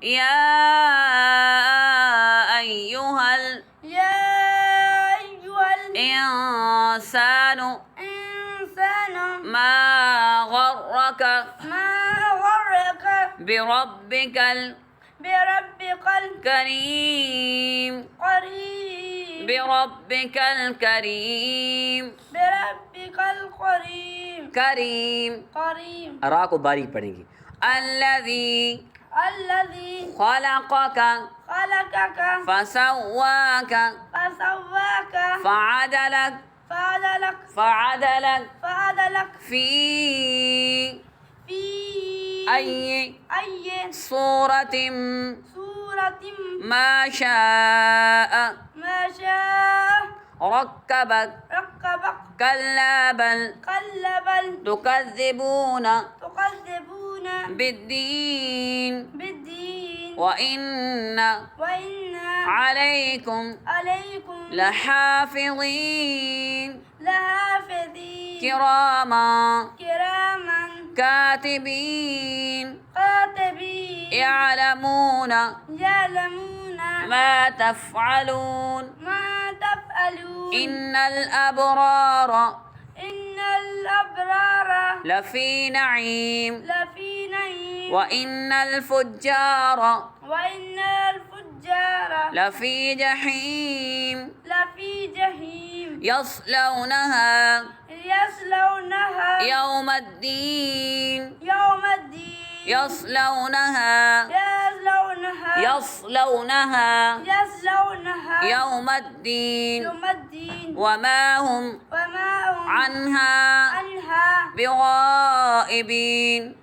يا أيها الإنسان ما غرك بربك الكريم بربك الكريم كريم را को बारीक पढ़ेंगे الذي خلقك فسواك فعدلك في أي صورة ما شاء ركبك كلا بل تكذبون بالدين وإن عليكم لحافظين كراما كاتبين يعلمون ما تفعلون إن الأبرار لفي نعيم وإن الفجار لفي جحيم يصلونها يوم الدين يصلونها يوم الدين وما هم عنها بغائبين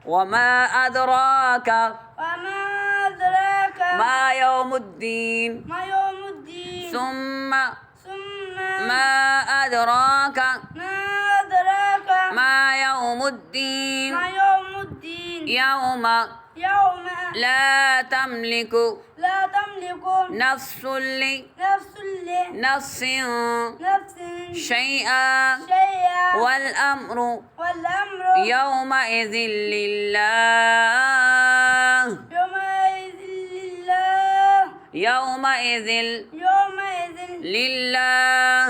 وما أدراك ما يوم الدين ثم ما أدراك ما يوم الدين يوم لا تملك نفس لنفس شيئا والأمر يومئذ لله يومئذ لله